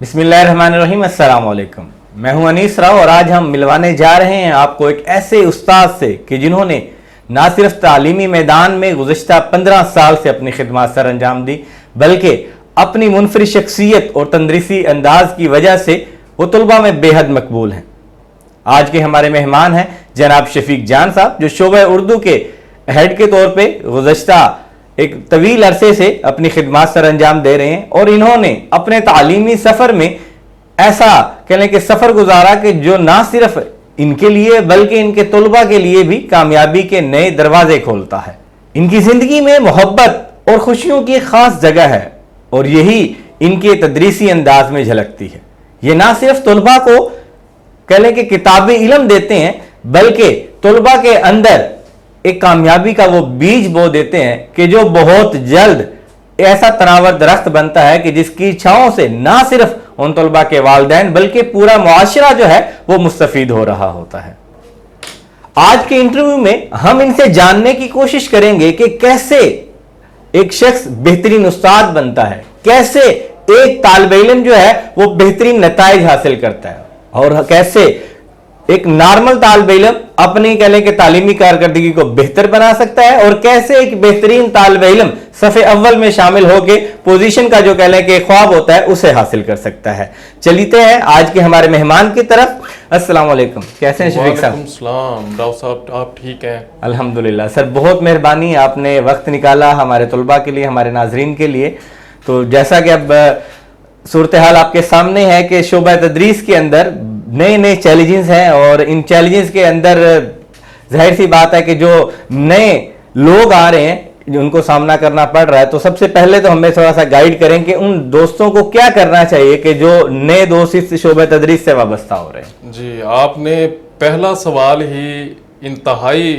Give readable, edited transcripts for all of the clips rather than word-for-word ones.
बिस्मिल्लाहिर्रहमानिर्रहीम, अस्सलाम वालेकुम। मैं हूं अनीस राव और आज हम मिलवाने जा रहे हैं आपको एक ऐसे उस्ताद से कि जिन्होंने ना सिर्फ तालीमी मैदान में गुज़िश्ता 15 साल से अपनी खिदमत सर अंजाम दी, बल्कि अपनी मुनफरिद शख्सियत और तंदरीसी अंदाज की वजह से वो तलबा में बेहद मकबूल हैं। आज के हमारे मेहमान हैं जनाब शफीक जान साहब, जो शोबे उर्दू के हेड के तौर पर गुज़िश्ता एक तवील अरसे से अपनी खिदमत सर अंजाम दे रहे हैं और इन्होंने अपने तालीमी सफ़र में ऐसा कह लें कि सफ़र गुजारा कि जो ना सिर्फ इनके लिए बल्कि इनके तलबा के लिए भी कामयाबी के नए दरवाजे खोलता है। इनकी ज़िंदगी में मोहब्बत और खुशियों की एक ख़ास जगह है और यही इनके तदरीसी अंदाज में झलकती है। ये ना सिर्फ तलबा को कह लें कि किताबी इल्म देते हैं, बल्कि तलबा के अंदर एक कामयाबी का वो बीज बो देते हैं कि जो बहुत जल्द ऐसा तनावर दरख्त बनता है कि जिसकी छांव से ना सिर्फ उन तलबा के वालिदैन बल्कि पूरा मुआशरा जो है वो मुस्तफीद हो रहा होता है। आज के इंटरव्यू में हम इनसे जानने की कोशिश करेंगे कि कैसे एक शख्स बेहतरीन उस्ताद बनता है, कैसे एक तालिब इल्म जो है वो बेहतरीन नताइज हासिल करता है और कैसे एक नॉर्मल तालिब इल्म अपनी कह लें कि तालीमी कारकर्दगी को बेहतर बना सकता है और कैसे एक बेहतरीन तालिब इल्म सफ़े अव्वल में शामिल होकर पोजीशन का जो कह लें कि ख्वाब होता है उसे हासिल कर सकता है। चलते हैं आज के हमारे मेहमान की तरफ। अस्सलाम वालेकुम, कैसे हैं शफीक साहब? सलाम राव साहब, आप ठीक हैं? अल्हम्दुलिल्लाह सर, बहुत मेहरबानी, आपने वक्त निकाला हमारे तलबा के लिए, हमारे नाजरीन के लिए। तो जैसा कि अब सूरत हाल आपके सामने है कि शोबा तदरीस के अंदर नए नए चैलेंजेस हैं और इन चैलेंजेस के अंदर जाहिर सी बात है कि जो नए लोग आ रहे हैं जो उनको सामना करना पड़ रहा है। तो सबसे पहले तो हमें थोड़ा सा गाइड करें कि उन दोस्तों को क्या करना चाहिए कि जो नए दोस्त इस शोबा तदरीस से वाबस्ता हो रहे हैं। जी, आपने पहला सवाल ही इंतहाई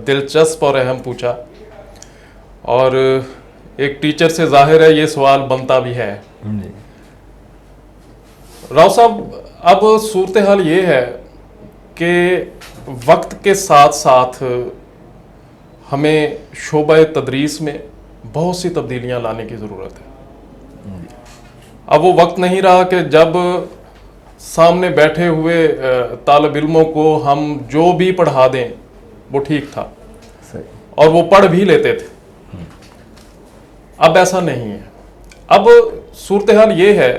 दिलचस्प और अहम पूछा और एक टीचर से जाहिर है ये सवाल बनता भी है। राव साहब, अब सूरत हाल ये है कि वक्त के साथ साथ हमें शोबा तदरीस में बहुत सी तब्दीलियां लाने की ज़रूरत है। अब वो वक्त नहीं रहा कि जब सामने बैठे हुए तालिब इल्मों को हम जो भी पढ़ा दें वो ठीक था और वो पढ़ भी लेते थे। अब ऐसा नहीं है। अब सूरत हाल ये है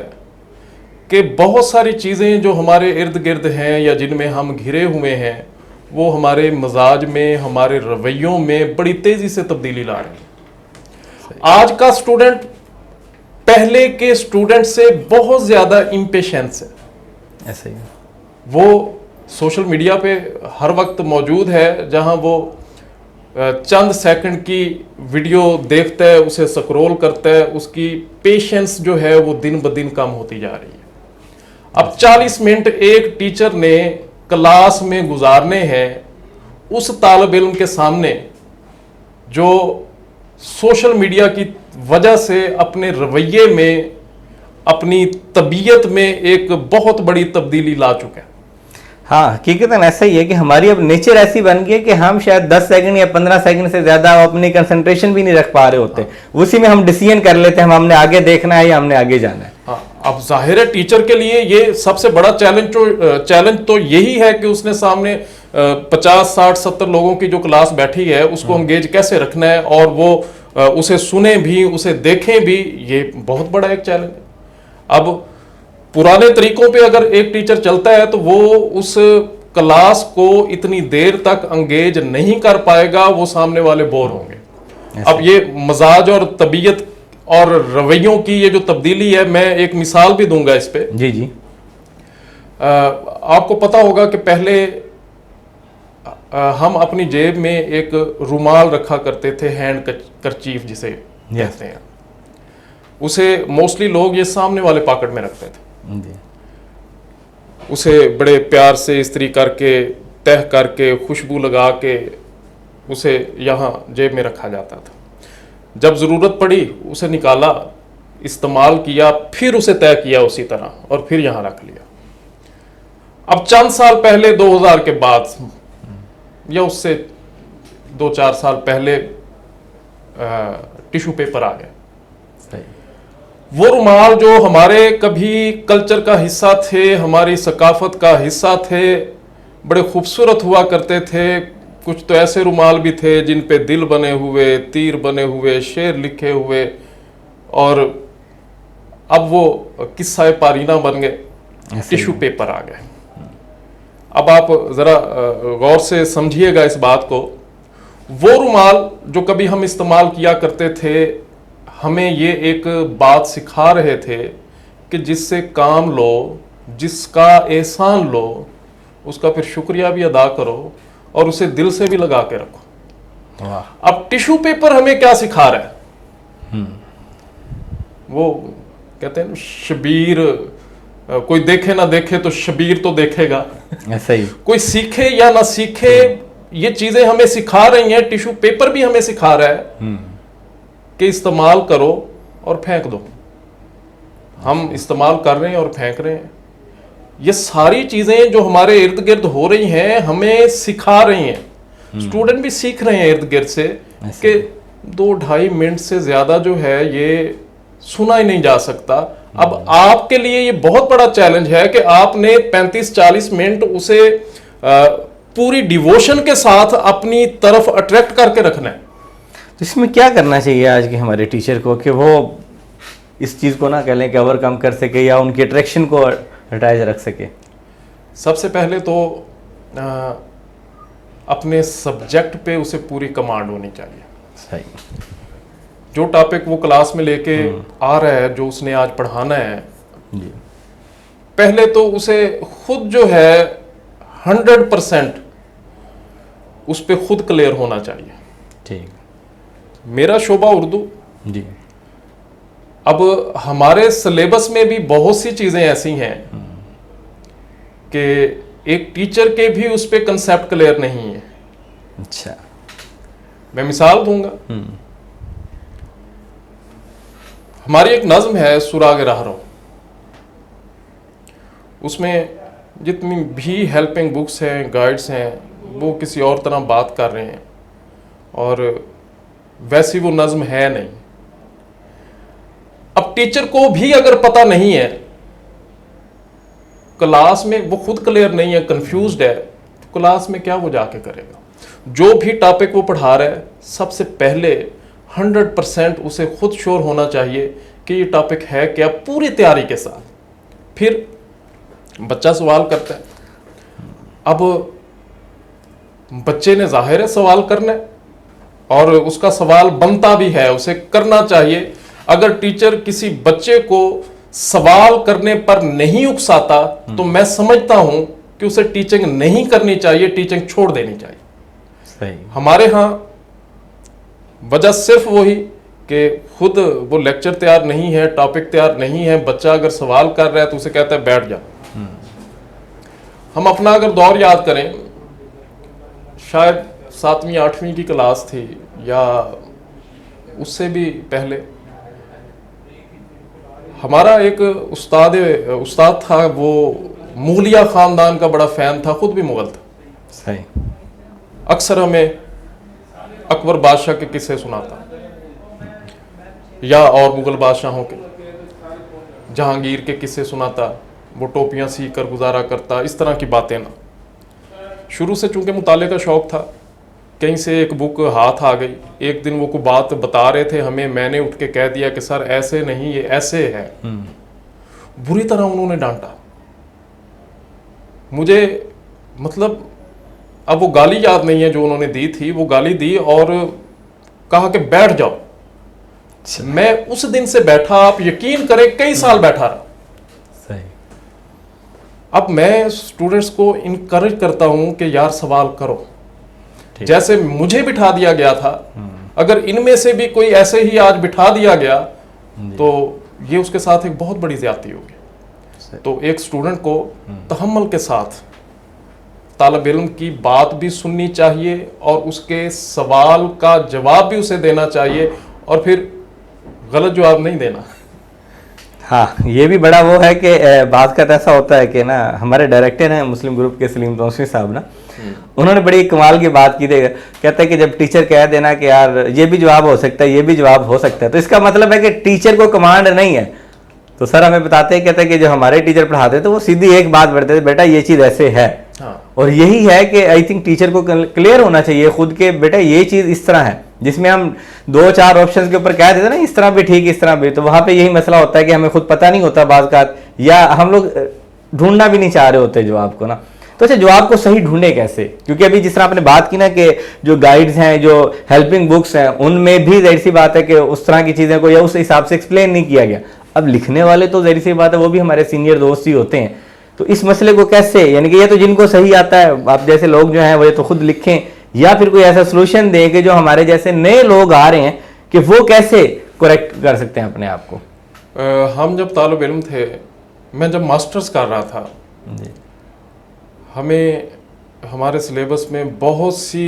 कि बहुत सारी चीज़ें जो हमारे इर्द गिर्द हैं या जिनमें हम घिरे हुए हैं वो हमारे मिजाज में, हमारे रवैयों में बड़ी तेज़ी से तब्दीली ला रही है। आज का स्टूडेंट पहले के स्टूडेंट से बहुत ज़्यादा इम्पेशेंस है। ऐसे ही वो सोशल मीडिया पे हर वक्त मौजूद है, जहां वो चंद सेकंड की वीडियो देखता है, उसे स्क्रॉल करता है, उसकी पेशेंस जो है वो दिन ब दिन कम होती जा रही है। अब 40 मिनट एक टीचर ने क्लास में गुजारने हैं उस तालिब इल्म के सामने जो सोशल मीडिया की वजह से अपने रवैये में, अपनी तबीयत में एक बहुत बड़ी तब्दीली ला चुका है। हाँ, हकीकतन ऐसा ही है कि हमारी अब नेचर ऐसी बन गई है कि हम शायद 10 सेकंड या 15 सेकंड से ज़्यादा अपनी कंसंट्रेशन भी नहीं रख पा रहे होते। उसी में हम डिसीजन कर लेते हैं हमने आगे देखना है या हमने आगे जाना है। हाँ, अब जाहिर है टीचर के लिए ये सबसे बड़ा चैलेंज तो यही है कि उसने सामने 50, 60, 70 लोगों की जो क्लास बैठी है उसको एंगेज कैसे रखना है और वो उसे सुने भी, उसे देखें भी, ये बहुत बड़ा एक चैलेंज है। अब पुराने तरीकों पे अगर एक टीचर चलता है तो वो उस क्लास को इतनी देर तक एंगेज नहीं कर पाएगा, वो सामने वाले बोर होंगे। अब ये मजाज और तबीयत और रवैयों की ये जो तब्दीली है, मैं एक मिसाल भी दूंगा इस पे। जी जी। आपको पता होगा कि पहले हम अपनी जेब में एक रुमाल रखा करते थे, हैंड करचीफ जिसे कहते हैं। उसे मोस्टली लोग ये सामने वाले पॉकेट में रखते थे। उसे बड़े प्यार से इस्त्री करके, तह करके, खुशबू लगा के उसे यहाँ जेब में रखा जाता था। जब ज़रूरत पड़ी उसे निकाला, इस्तेमाल किया, फिर उसे तय किया उसी तरह और फिर यहाँ रख लिया। अब चंद साल पहले 2000 के बाद या उससे 2-4 साल पहले टिश्यू पेपर आ गया। वो रुमाल जो हमारे कभी कल्चर का हिस्सा थे, हमारी सकाफत का हिस्सा थे, बड़े खूबसूरत हुआ करते थे। कुछ तो ऐसे रुमाल भी थे जिन पे दिल बने हुए, तीर बने हुए, शेर लिखे हुए, और अब वो किस्सा पारीना बन गए, टिश्यू पेपर आ गए। अब आप जरा गौर से समझिएगा इस बात को। वो रुमाल जो कभी हम इस्तेमाल किया करते थे, हमें ये एक बात सिखा रहे थे कि जिससे काम लो, जिसका एहसान लो, उसका फिर शुक्रिया भी अदा करो और उसे दिल से भी लगा के रखो। वाह। अब टिश्यू पेपर हमें क्या सिखा रहा है? वो कहते हैं शबीर, कोई देखे ना देखे तो शबीर तो देखेगा। ऐसा ही। कोई सीखे या ना सीखे, ये चीजें हमें सिखा रही हैं। टिश्यू पेपर भी हमें सिखा रहा है कि इस्तेमाल करो और फेंक दो। हम इस्तेमाल कर रहे हैं और फेंक रहे हैं। ये सारी चीजें जो हमारे इर्द गिर्द हो रही हैं हमें सिखा रही हैं। स्टूडेंट भी सीख रहे हैं इर्द गिर्द से कि 2-2.5 मिनट से ज्यादा जो है ये सुना ही नहीं जा सकता। अब आपके लिए ये बहुत बड़ा चैलेंज है कि आपने 35-40 मिनट उसे पूरी डिवोशन के साथ अपनी तरफ अट्रैक्ट करके रखना है। तो इसमें क्या करना चाहिए आज के हमारे टीचर को कि वो इस चीज़ को ना कह लें कि ओवरकम कर सके या उनकी अट्रैक्शन को हटाए रख सके? सबसे पहले तो अपने सब्जेक्ट पे उसे पूरी कमांड होनी चाहिए। सही। जो टॉपिक वो क्लास में लेके आ रहा है, जो उसने आज पढ़ाना है जी, पहले तो उसे खुद जो है 100% उस पर खुद क्लियर होना चाहिए। ठीक। मेरा शोबा उर्दू। जी। अब हमारे सिलेबस में भी बहुत सी चीज़ें ऐसी हैं कि एक टीचर के भी उस पर कंसेप्ट क्लियर नहीं है। अच्छा। मैं मिसाल दूंगा। हमारी एक नज़्म है सुराग राहरो, उसमें जितनी भी हेल्पिंग बुक्स हैं, गाइड्स हैं, वो किसी और तरह बात कर रहे हैं और वैसी वो नज़्म है नहीं। अब टीचर को भी अगर पता नहीं है, क्लास में वो खुद क्लियर नहीं है, कंफ्यूज्ड है, तो क्लास में क्या वो जाके करेगा? जो भी टॉपिक वो पढ़ा रहा है, सबसे पहले 100% उसे खुद श्योर होना चाहिए कि ये टॉपिक है क्या, पूरी तैयारी के साथ। फिर बच्चा सवाल करता है। अब बच्चे ने जाहिर है सवाल करना है और उसका सवाल बनता भी है, उसे करना चाहिए। अगर टीचर किसी बच्चे को सवाल करने पर नहीं उकसाता तो मैं समझता हूं कि उसे टीचिंग नहीं करनी चाहिए, टीचिंग छोड़ देनी चाहिए। सही। हमारे यहाँ वजह सिर्फ वही कि खुद वो लेक्चर तैयार नहीं है, टॉपिक तैयार नहीं है। बच्चा अगर सवाल कर रहा है तो उसे कहता है बैठ जा। हम अपना अगर दौर याद करें, शायद 7वीं-8वीं की क्लास थी या उससे भी पहले, हमारा एक उस्ताद था, वो मुगलिया ख़ानदान का बड़ा फ़ैन था, ख़ुद भी मुग़ल था। सही। अक्सर हमें अकबर बादशाह के किस्से सुनाता या और मुग़ल बादशाहों के, जहांगीर के किस्से सुनाता, वो टोपियाँ सी कर गुजारा करता, इस तरह की बातें ना। शुरू से चूँकि मुताले का शौक़ था, कहीं से एक बुक हाथ आ गई। एक दिन वो कोई बात बता रहे थे हमें, मैंने उठ के कह दिया कि सर ऐसे नहीं, ये ऐसे है। बुरी तरह उन्होंने डांटा मुझे। मतलब अब वो गाली याद नहीं है जो उन्होंने दी थी, वो गाली दी और कहा कि बैठ जाओ। मैं उस दिन से बैठा, आप यकीन करें कई साल बैठा रहा। सही। अब मैं स्टूडेंट्स को इनकरेज करता हूं कि यार सवाल करो, जैसे मुझे बिठा दिया गया था। अगर इनमें से भी कोई ऐसे ही आज बिठा दिया गया तो ये उसके साथ एक बहुत बड़ी ज्यादती होगी। तो एक स्टूडेंट को तहम्मुल के साथ तालिब इल्म की बात भी सुननी चाहिए और उसके सवाल का जवाब भी उसे देना चाहिए और फिर गलत जवाब नहीं देना। हाँ, ये भी बड़ा वो है कि बात का ऐसा होता है कि ना, हमारे डायरेक्टर हैं मुस्लिम ग्रुप के सलीम तौसीफ साहब ना, उन्होंने बड़ी कमाल की बात की थी, कहते हैं कि जब टीचर कह देना कि यार ये भी जवाब हो सकता है, ये भी जवाब हो सकता है, तो इसका मतलब है कि टीचर को कमांड नहीं है। तो सर हमें बताते हैं, कहते हैं कि जो हमारे टीचर पढ़ाते थे वो सीधी एक बात बढ़ते थे, बेटा ये चीज़ ऐसे है। और यही है कि आई थिंक टीचर को क्लियर होना चाहिए खुद के, बेटा ये चीज़ इस तरह है, जिसमें हम 2-4 ऑप्शंस के ऊपर कह देते ना इस तरह भी ठीक, इस तरह भी, तो वहाँ पे यही मसला होता है कि हमें खुद पता नहीं होता बाज़ का, या हम लोग ढूंढना भी नहीं चाह रहे होते जवाब को ना। तो अच्छा, जवाब को सही ढूंढे कैसे? क्योंकि अभी जिस तरह आपने बात की ना कि जो गाइड्स हैं, जो हेल्पिंग बुक्स हैं, उनमें भी जाहिर सी बात है कि उस तरह की चीज़ें को या उस हिसाब से एक्सप्लेन नहीं किया गया। अब लिखने वाले तो जाहिर सी बात है वो भी हमारे सीनियर दोस्त ही होते हैं, तो इस मसले को कैसे, यानी कि ये तो जिनको सही आता है, आप जैसे लोग जो हैं वो ये तो खुद लिखें, या फिर कोई ऐसा सोल्यूशन दें कि जो हमारे जैसे नए लोग आ रहे हैं कि वो कैसे करेक्ट कर सकते हैं अपने आप को। हम जब तालिब इल्म थे, मैं जब मास्टर्स कर रहा था, हमें हमारे सिलेबस में बहुत सी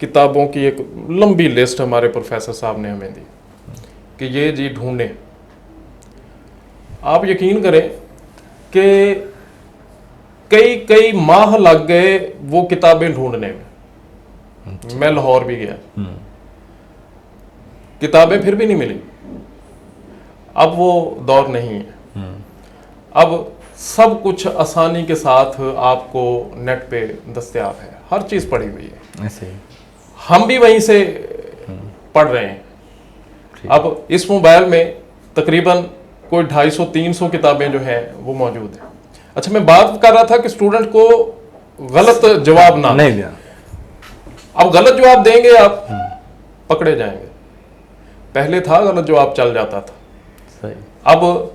किताबों की एक लंबी लिस्ट हमारे प्रोफेसर साहब ने हमें दी कि ये जी ढूंढें। आप यकीन करें कि कई कई माह लग गए वो किताबें ढूंढने में। मैं लाहौर भी गया, किताबें फिर भी नहीं मिली। अब वो दौर नहीं है, अब सब कुछ आसानी के साथ आपको नेट पे दस्तयाब है, हर चीज़ पढ़ी हुई है। ऐसे हम भी वहीं से पढ़ रहे हैं। अब इस मोबाइल में तकरीबन कोई 250-300 किताबें जो हैं वो मौजूद हैं। अच्छा, मैं बात कर रहा था कि स्टूडेंट को गलत जवाब ना नहीं दिया। अब गलत जवाब देंगे आप पकड़े जाएंगे। पहले था गलत जवाब चल जाता था, सही। अब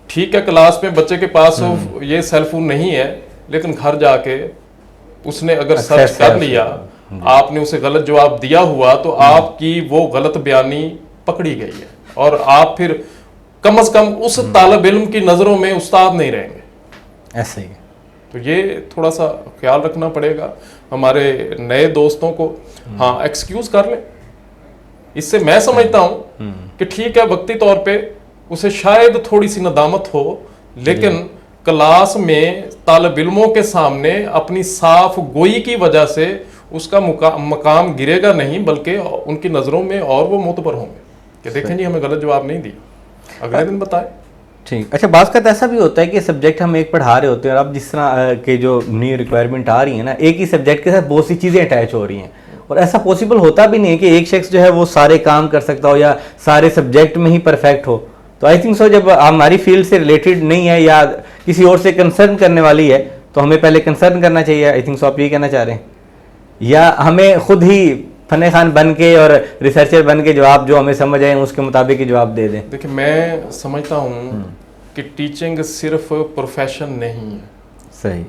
ठीक है क्लास में बच्चे के पास ये सेल फोन नहीं है, लेकिन घर जाके उसने अगर सर्च कर लिया, आपने उसे गलत जवाब दिया हुआ, तो आपकी वो गलत बयानी पकड़ी गई है, और आप फिर कम से कम उस तालिब इल्म की नजरों में उस्ताद नहीं रहेंगे। ऐसे ही तो ये थोड़ा सा ख्याल रखना पड़ेगा हमारे नए दोस्तों को। हाँ, एक्सक्यूज कर लें, इससे मैं समझता हूं कि ठीक है वक्ती तौर पे उसे शायद थोड़ी सी नदामत हो, लेकिन क्लास में तालिब इल्मों के सामने अपनी साफ गोई की वजह से उसका मकाम गिरेगा नहीं, बल्कि उनकी नज़रों में और वो मोतबर होंगे कि देखें जी हमें गलत जवाब नहीं दिया, अगले दिन बताएं। ठीक। अच्छा, बात का ऐसा भी होता है कि सब्जेक्ट हम एक पढ़ा रहे होते हैं, और अब जिस तरह के जो न्यू रिक्वायरमेंट आ रही है ना, एक ही सब्जेक्ट के साथ बहुत सी चीज़ें अटैच हो रही हैं, और ऐसा पॉसिबल होता भी नहीं है कि एक शख्स जो है वो सारे काम कर सकता हो या सारे सब्जेक्ट में ही परफेक्ट हो। तो आई थिंक सो जब हमारी फील्ड से रिलेटेड नहीं है या किसी और से कंसर्न करने वाली है, तो हमें पहले कंसर्न करना चाहिए। आई थिंक सो आप यही कहना चाह रहे हैं, या हमें खुद ही फने खान बन के और रिसर्चर बन के जवाब जो हमें समझ आए उसके मुताबिक ही जवाब दे दें? देखिए, मैं समझता हूँ कि टीचिंग सिर्फ प्रोफेशन नहीं है। सही।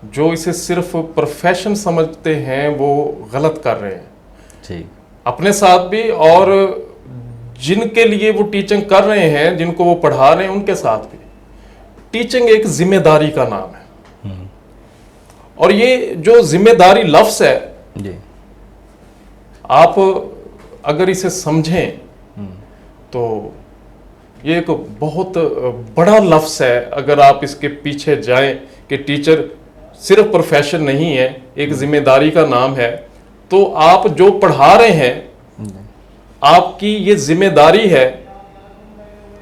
जो इसे सिर्फ प्रोफेशन समझते हैं वो गलत कर रहे हैं, ठीक, अपने साथ भी और जिनके लिए वो टीचिंग कर रहे हैं, जिनको वो पढ़ा रहे हैं, उनके साथ भी। टीचिंग एक जिम्मेदारी का नाम है, और ये जो जिम्मेदारी लफ्ज़ है जी, आप अगर इसे समझें तो ये एक बहुत बड़ा लफ्ज़ है। अगर आप इसके पीछे जाएं कि टीचर सिर्फ प्रोफेशन नहीं है, एक जिम्मेदारी का नाम है, तो आप जो पढ़ा रहे हैं, आपकी ये जिम्मेदारी है,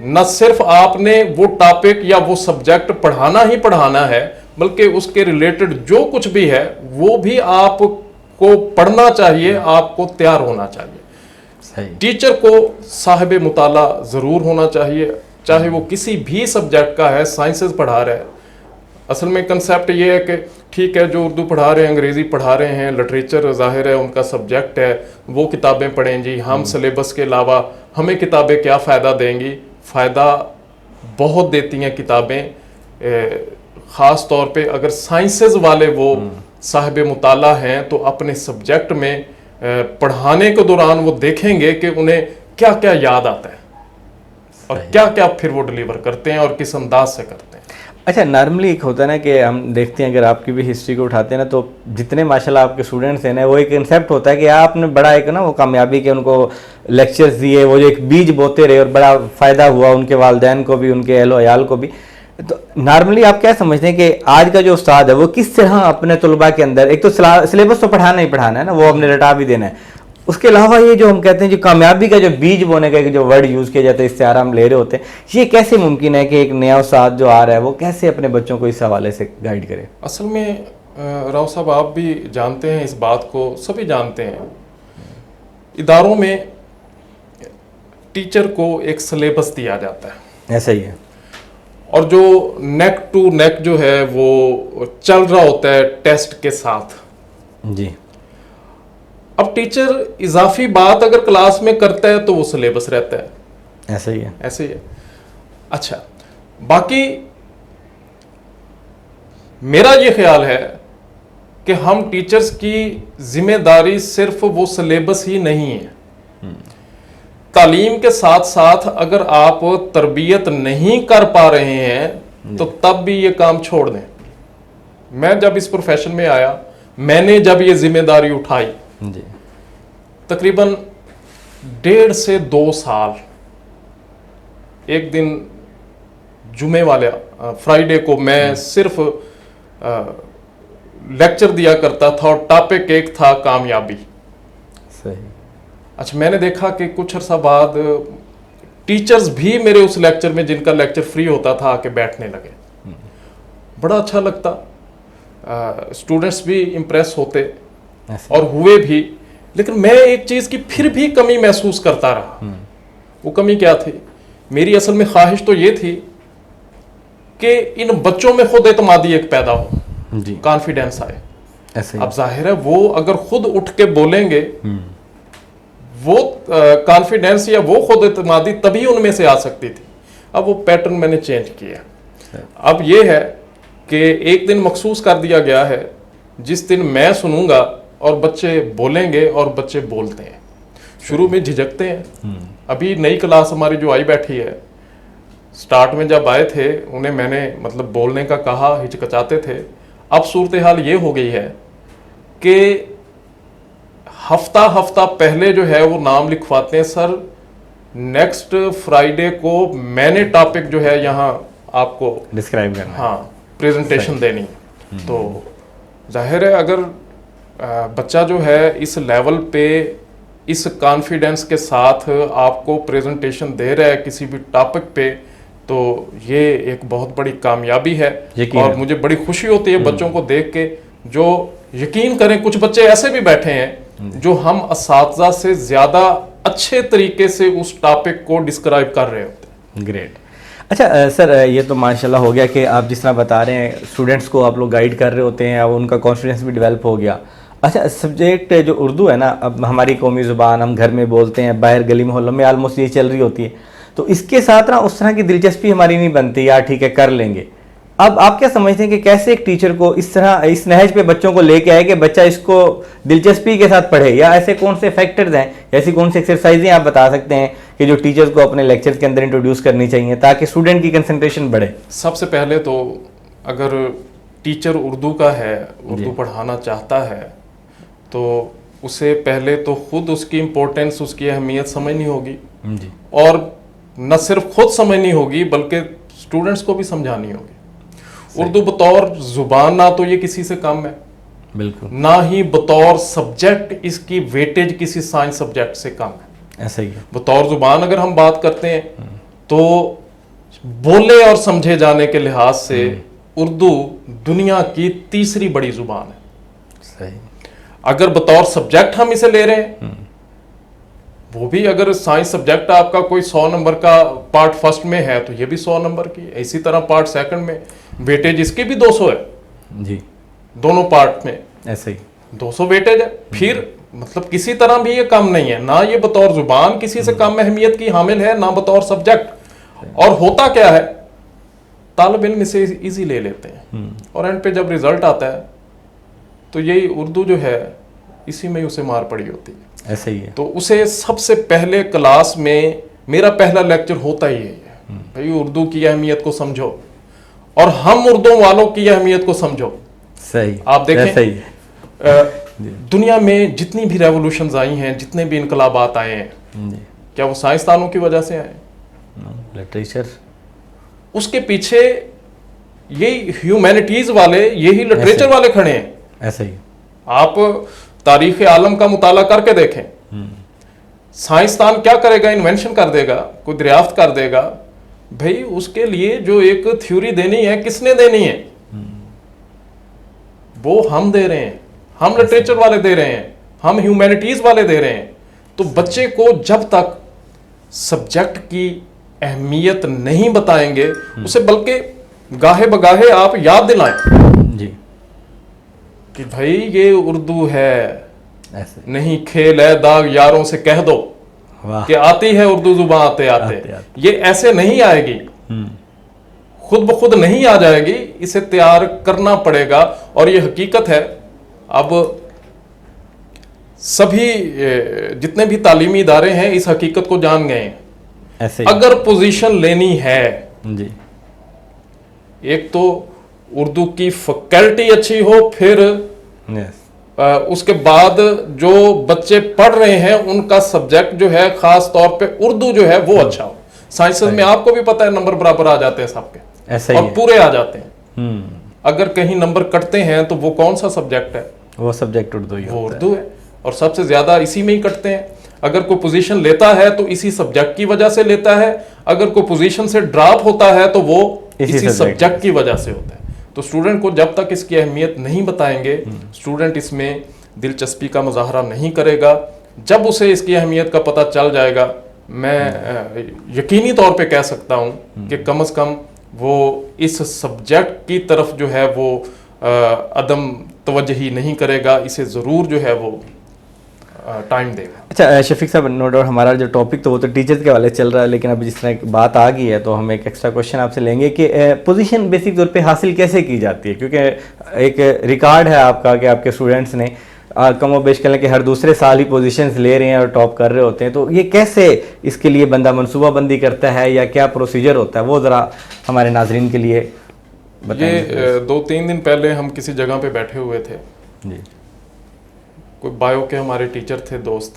न सिर्फ आपने वो टॉपिक या वो सब्जेक्ट पढ़ाना ही पढ़ाना है, बल्कि उसके रिलेटेड जो कुछ भी है वो भी आपको पढ़ना चाहिए, आपको तैयार होना चाहिए। सही। टीचर को साहिब मुताला ज़रूर होना चाहिए, चाहे वो किसी भी सब्जेक्ट का है, साइंसेस पढ़ा रहा है। असल में कंसेप्ट ये है कि ठीक है, जो उर्दू पढ़ा रहे हैं, अंग्रेज़ी पढ़ा रहे हैं, लिटरेचर ज़ाहिर है उनका सब्जेक्ट है, वो किताबें पढ़ें जी। हम सिलेबस के अलावा हमें किताबें क्या फ़ायदा देंगी? फ़ायदा बहुत देती हैं किताबें, ख़ास तौर पे अगर साइंसेस वाले वो साहिब मुताला हैं, तो अपने सब्जेक्ट में पढ़ाने के दौरान वो देखेंगे कि उन्हें क्या क्या याद आता है और क्या क्या फिर वो डिलीवर करते हैं और किस अंदाज से करते हैं। अच्छा, नॉर्मली एक होता है ना कि हम देखते हैं, अगर आपकी भी हिस्ट्री को उठाते हैं ना, तो जितने माशाल्लाह आपके स्टूडेंट्स हैं ना, वो एक कंसेप्ट होता है कि आपने बड़ा एक ना वो कामयाबी के उनको लेक्चर्स दिए, वो जो एक बीज बोते रहे और बड़ा फ़ायदा हुआ उनके वालिदैन को भी, उनके अहलो अयाल को भी। तो नॉर्मली आप क्या समझते हैं कि आज का जो उस्ताद है वो किस तरह अपने तलबा के अंदर, एक तो सिलेबस तो पढ़ाना ही पढ़ाना है ना, वो हमने रटा भी देना है, उसके अलावा ये जो हम कहते हैं जो कामयाबी का जो बीज बोने का एक जो वर्ड यूज़ किया जाता है, इस्तेआरा हम ले रहे होते हैं, ये कैसे मुमकिन है कि एक नया उस्ताद जो आ रहा है वो कैसे अपने बच्चों को इस हवाले से गाइड करे? असल में राव साहब, आप भी जानते हैं इस बात को, सभी जानते हैं, इदारों में टीचर को एक सिलेबस दिया जाता है, ऐसा ही है, और जो नेक टू नेक जो है वो चल रहा होता है टेस्ट के साथ। जी। अब टीचर इजाफी बात अगर क्लास में करता है तो वो सिलेबस रहता है, ऐसा ही है, ऐसे ही है। अच्छा, बाकी मेरा ये ख्याल है कि हम टीचर्स की जिम्मेदारी सिर्फ वो सिलेबस ही नहीं है, तालीम के साथ साथ अगर आप तरबियत नहीं कर पा रहे हैं तो तब भी ये काम छोड़ दें। मैं जब इस प्रोफेशन में आया, मैंने जब ये जिम्मेदारी उठाई, जी, तकरीबन 1.5 से 2 साल, एक दिन जुमे वाले फ्राइडे को मैं सिर्फ लेक्चर दिया करता था, और टॉपिक एक था कामयाबी। सही। अच्छा, मैंने देखा कि कुछ अर्सा बाद टीचर्स भी मेरे उस लेक्चर में, जिनका लेक्चर फ्री होता था, आके बैठने लगे। बड़ा अच्छा लगता, स्टूडेंट्स भी इम्प्रेस होते और हुए भी, लेकिन मैं एक चीज़ की फिर भी कमी महसूस करता रहा। वो कमी क्या थी? मेरी असल में ख्वाहिश तो ये थी कि इन बच्चों में खुद एतमादी एक पैदा हो, जी, कॉन्फिडेंस आए। ऐसे ही। अब जाहिर है वो अगर खुद उठ के बोलेंगे, वो कॉन्फिडेंस या वो खुद एतमादी तभी उनमें से आ सकती थी। अब वो पैटर्न मैंने चेंज किया। अब ये है कि एक दिन मखसूस कर दिया गया है जिस दिन मैं सुनूंगा और बच्चे बोलेंगे, और बच्चे बोलते हैं। शुरू में झिझकते हैं। अभी नई क्लास हमारी जो आई बैठी है, स्टार्ट में जब आए थे उन्हें मैंने मतलब बोलने का कहा, हिचकचाते थे। अब सूरत हाल ये हो गई है कि हफ्ता हफ्ता पहले जो है वो नाम लिखवाते हैं, सर नेक्स्ट फ्राइडे को मैंने टॉपिक जो है यहाँ आपको डिस्क्राइब करना, हाँ, प्रेजेंटेशन देनी। तो जाहिर है अगर बच्चा जो है इस लेवल पे, इस कॉन्फिडेंस के साथ आपको प्रेजेंटेशन दे रहा है किसी भी टॉपिक पे, तो ये एक बहुत बड़ी कामयाबी है। और मुझे बड़ी खुशी होती है बच्चों को देख के, जो यकीन करें कुछ बच्चे ऐसे भी बैठे हैं जो हम असातिज़ा से ज़्यादा अच्छे तरीके से उस टॉपिक को डिस्क्राइब कर रहे होते हैं। ग्रेट। अच्छा सर, ये तो माशाल्लाह हो गया कि आप जिस तरह बता रहे हैं स्टूडेंट्स को आप लोग गाइड कर रहे होते हैं, अब उनका कॉन्फिडेंस भी डेवलप हो गया। अच्छा, सब्जेक्ट जो उर्दू है ना, अब हमारी कौमी ज़ुबान, हम घर में बोलते हैं, बाहर गली मोहल्लों में आलमोस्ट ये चल रही होती है, तो इसके साथ ना उस तरह की दिलचस्पी हमारी नहीं बनती, यार ठीक है कर लेंगे। अब आप क्या समझते हैं कि कैसे एक टीचर को इस तरह इस नहज पे बच्चों को लेके आए कि बच्चा इसको दिलचस्पी के साथ पढ़े, या ऐसे कौन से फैक्टर्स हैं, ऐसी कौन सी एक्सरसाइजें आप बता सकते हैं कि जो टीचर्स को अपने लेक्चर्स के अंदर इंट्रोड्यूस करनी चाहिए ताकि स्टूडेंट की कंसंट्रेशन बढ़े? सबसे पहले तो अगर टीचर उर्दू का है, उर्दू पढ़ाना चाहता है, तो उसे पहले तो खुद उसकी इम्पोर्टेंस, उसकी अहमियत समझनी होगी जी। और न सिर्फ खुद समझनी होगी बल्कि स्टूडेंट्स को भी समझानी होगी। उर्दू बतौर जुबान ना तो ये किसी से कम है, बिल्कुल, ना ही बतौर सब्जेक्ट इसकी वेटेज किसी साइंस सब्जेक्ट से कम है। ऐसा ही है। बतौर जुबान अगर हम बात करते हैं तो बोले और समझे जाने के लिहाज से उर्दू दुनिया की तीसरी बड़ी जुबान है। सही। अगर बतौर सब्जेक्ट हम इसे ले रहे हैं, वो भी अगर साइंस सब्जेक्ट आपका कोई 100 नंबर का पार्ट फर्स्ट में है तो ये भी 100 नंबर की, इसी तरह पार्ट सेकंड में वेटेज इसकी भी 200 है जी, दोनों पार्ट में ऐसे ही 200 वेटेज है। फिर मतलब किसी तरह भी ये कम नहीं है, ना ये बतौर जुबान किसी से कम अहमियत की हामिल है, ना बतौर सब्जेक्ट। और होता क्या है, तालिब इल्म इसे इजी ले लेते हैं, और एंड पे जब रिजल्ट आता है तो यही उर्दू जो है इसी में उसे मार पड़ी होती है। ऐसे ही है। तो उसे सबसे पहले क्लास में मेरा पहला लेक्चर होता ही है, भाई उर्दू की अहमियत को समझो और हम उर्दू वालों की अहमियत को समझो। सही। आप देखें सही है। दुनिया में जितनी भी रेवोल्यूशंस आई हैं, जितने भी इनकलाबात आए हैं, क्या वो साइंसदानों की वजह से आए? लिटरेचर। उसके पीछे ये ह्यूमैनिटीज वाले, यही लिटरेचर वाले खड़े हैं। ऐसे ही आप तारीख आलम का मुताला करके देखें, साइंसदान क्या करेगा, इन्वेंशन कर देगा, कोई दरियाफ्त कर देगा, भाई उसके लिए जो एक थ्योरी देनी है किसने देनी है? वो हम दे रहे हैं, हम लिटरेचर वाले दे रहे हैं, हम ह्यूमैनिटीज वाले दे रहे हैं। तो बच्चे को जब तक सब्जेक्ट की अहमियत नहीं बताएंगे, उसे बल्कि गाहे बगाहे आप याद दिलाएं जी कि भाई ये उर्दू है, ऐसे। नहीं खेल है दाग यारों से कह दो वाह। कि आती है उर्दू जुबान आते आते। ये ऐसे नहीं आएगी, खुद ब खुद नहीं आ जाएगी, इसे तैयार करना पड़ेगा। और ये हकीकत है, अब सभी जितने भी तालीमी इदारे हैं इस हकीकत को जान गए हैं। ऐसे ही। अगर पोजीशन लेनी है, जी एक तो उर्दू की फैकल्टी अच्छी हो, फिर यस उसके बाद जो बच्चे पढ़ रहे हैं उनका सब्जेक्ट जो है खास तौर पे उर्दू जो है वो अच्छा हो। साइंसेस में आपको भी पता है नंबर बराबर आ जाते हैं सबके, ऐसा ही और है। पूरे आ जाते हैं। अगर कहीं नंबर कटते हैं तो वो कौन सा सब्जेक्ट है? वो सब्जेक्ट उर्दू ही वो होता है। उर्दू है, और सबसे ज्यादा इसी में ही कटते हैं। अगर कोई पोजीशन लेता है तो इसी सब्जेक्ट की वजह से लेता है, अगर कोई पोजीशन से ड्रॉप होता है तो वो इसी सब्जेक्ट की वजह से होता है। तो स्टूडेंट को जब तक इसकी अहमियत नहीं बताएंगे, स्टूडेंट इसमें दिलचस्पी का मुजाहरा नहीं करेगा। जब उसे इसकी अहमियत का पता चल जाएगा, मैं यकीनी तौर पे कह सकता हूं कि कम से कम वो इस सब्जेक्ट की तरफ जो है वो अदम तवज्जही नहीं करेगा, इसे ज़रूर जो है वो टाइम देगा। अच्छा शफीक साहब, नो डाउट हमारा जो टॉपिक तो वो तो टीचर्स के वाले चल रहा है, लेकिन अभी जिस तरह की बात आ गई है तो हम एक एक्स्ट्रा क्वेश्चन आपसे लेंगे कि पोजीशन बेसिक तौर पे हासिल कैसे की जाती है? क्योंकि एक रिकॉर्ड है आपका कि आपके स्टूडेंट्स ने कम और बेश कर लें कि हर दूसरे साल ही पोजीशंस ले रहे हैं और टॉप कर रहे होते हैं। तो ये कैसे इसके लिए बंदा मनसूबाबंदी करता है या क्या प्रोसीजर होता है, वो ज़रा हमारे नाजरीन के लिए बताएं। ये 2-3 दिन पहले हम किसी जगह पे बैठे हुए थे, जी कोई बायो के हमारे टीचर थे दोस्त,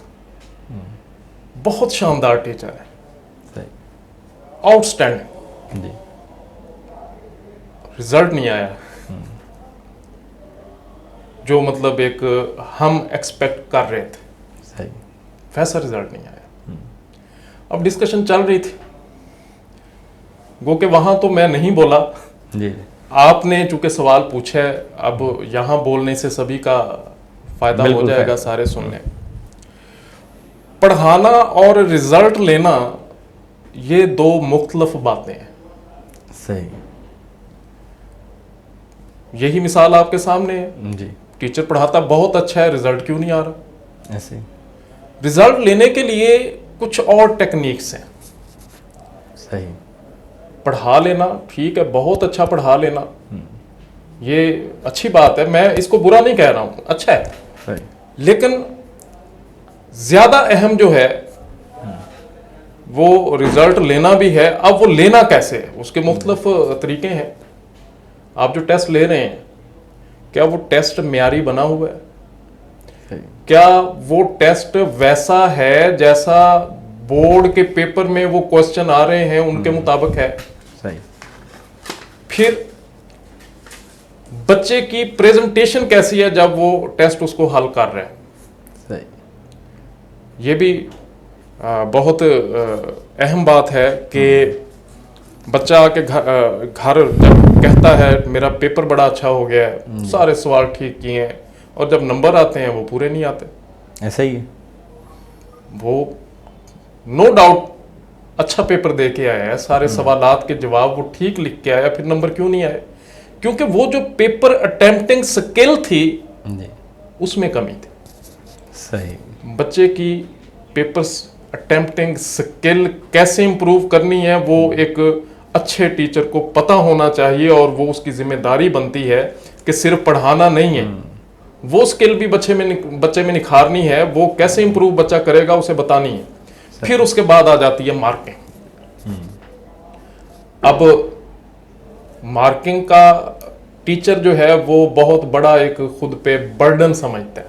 बहुत शानदार टीचर है, सही आउटस्टैंडिंग, जी रिजल्ट नहीं आया जो मतलब एक हम एक्सपेक्ट कर रहे थे, सही वैसा रिजल्ट नहीं आया। अब डिस्कशन चल रही थी, गो के वहां तो मैं नहीं बोला, जी आपने चूंकि सवाल पूछा है, अब यहाँ बोलने से सभी का फायदा हो जाएगा, सारे सुन लें। पढ़ाना और रिजल्ट लेना ये दो मुख्तलिफ बातें हैं। सही यही मिसाल आपके सामने है, जी टीचर पढ़ाता बहुत अच्छा है, रिजल्ट क्यों नहीं आ रहा? ऐसे रिजल्ट लेने के लिए कुछ और टेक्निक्स हैं। सही पढ़ा लेना ठीक है, बहुत अच्छा पढ़ा लेना, ये अच्छी बात है, मैं इसको बुरा नहीं कह रहा हूं, अच्छा है। सही लेकिन ज्यादा अहम जो है वो रिजल्ट लेना भी है। अब वो लेना कैसे है, उसके मुख्तलिफ तरीके हैं। आप जो टेस्ट ले रहे हैं, क्या वो टेस्ट म्यारी बना हुआ है? सही क्या वो टेस्ट वैसा है जैसा बोर्ड के पेपर में वो क्वेश्चन आ रहे हैं उनके मुताबिक है? सही फिर बच्चे की प्रेजेंटेशन कैसी है जब वो टेस्ट उसको हल कर रहे हैं? सही ये भी बहुत अहम बात है कि बच्चा आके घर जब कहता है मेरा पेपर बड़ा अच्छा हो गया है, सारे सवाल ठीक किए हैं, और जब नंबर आते हैं वो पूरे नहीं आते। ऐसा ही है। वो नो डाउट अच्छा पेपर दे के आया है, सारे सवालात के जवाब वो ठीक लिख के आया, फिर नंबर क्यों नहीं आए? क्योंकि वो जो पेपर अटेम्प्टिंग स्किल थी जी उसमें कमी थी। सही बच्चे की पेपर अटेम्प्टिंग स्किल कैसे इंप्रूव करनी है वो एक अच्छे टीचर को पता होना चाहिए, और वो उसकी जिम्मेदारी बनती है कि सिर्फ पढ़ाना नहीं है, वो स्किल भी बच्चे में निखारनी है। वो कैसे इंप्रूव बच्चा करेगा उसे बतानी है। फिर उसके बाद आ जाती है मार्किंग। अब मार्किंग का टीचर जो है वो बहुत बड़ा एक खुद पे बर्डन समझता है,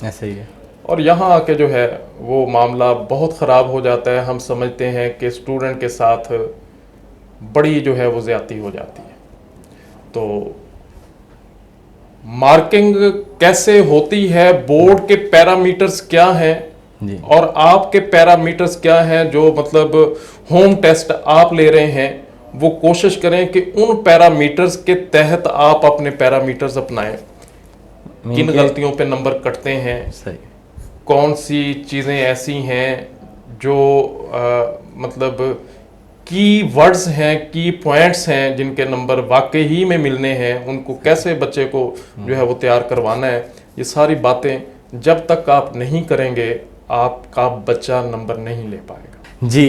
ऐसा ही है। और यहाँ आके जो है वो मामला बहुत ख़राब हो जाता है। हम समझते हैं कि स्टूडेंट के साथ बड़ी जो है वो ज़्यादती हो जाती है। तो मार्किंग कैसे होती है, बोर्ड के पैरामीटर्स क्या हैं जी। और आपके पैरामीटर्स क्या हैं, जो मतलब होम टेस्ट आप ले रहे हैं, वो कोशिश करें कि उन पैरामीटर्स के तहत आप अपने पैरामीटर्स अपनाएं। किन गलतियों पे नंबर कटते हैं, सही, कौन सी चीज़ें ऐसी हैं जो मतलब की वर्ड्स हैं, की पॉइंट्स हैं जिनके नंबर वाकई ही में मिलने हैं, उनको कैसे बच्चे को जो है वो तैयार करवाना है। ये सारी बातें जब तक आप नहीं करेंगे आपका बच्चा नंबर नहीं ले पाएगा। जी।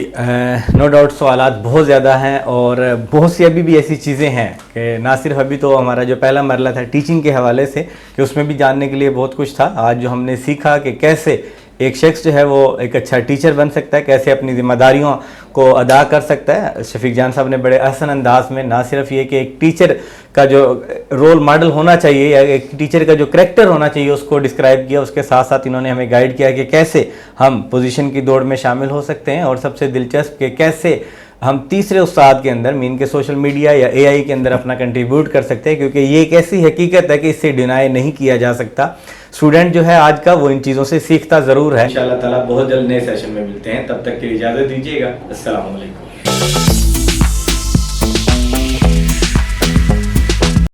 नो डाउट सवालात बहुत ज़्यादा हैं और बहुत सी अभी भी ऐसी चीज़ें हैं कि ना सिर्फ अभी तो हमारा जो पहला मरला था टीचिंग के हवाले से कि उसमें भी जानने के लिए बहुत कुछ था। आज जो हमने सीखा कि कैसे एक शख्स जो है वो एक अच्छा टीचर बन सकता है, कैसे अपनी जिम्मेदारियों को अदा कर सकता है। शफीक जान साहब ने बड़े आसान अंदाज में ना सिर्फ ये कि एक टीचर का जो रोल मॉडल होना चाहिए या एक टीचर का जो करैक्टर होना चाहिए उसको डिस्क्राइब किया, उसके साथ साथ इन्होंने हमें गाइड किया कि कैसे हम पोजीशन की दौड़ में शामिल हो सकते हैं और सबसे दिलचस्प कि कैसे हम तीसरे उस्ताद के अंदर मीन के सोशल मीडिया या एआई के अंदर अपना कंट्रीब्यूट कर सकते हैं, क्योंकि ये एक ऐसी हकीकत है कि इससे डिनाई नहीं किया जा सकता। स्टूडेंट जो है आज का वो इन चीज़ों से सीखता ज़रूर है। इंशाअल्लाह ताला बहुत जल्द नए सेशन में मिलते हैं, तब तक के लिए इजाज़त दीजिएगा। अस्सलाम वालेकुम।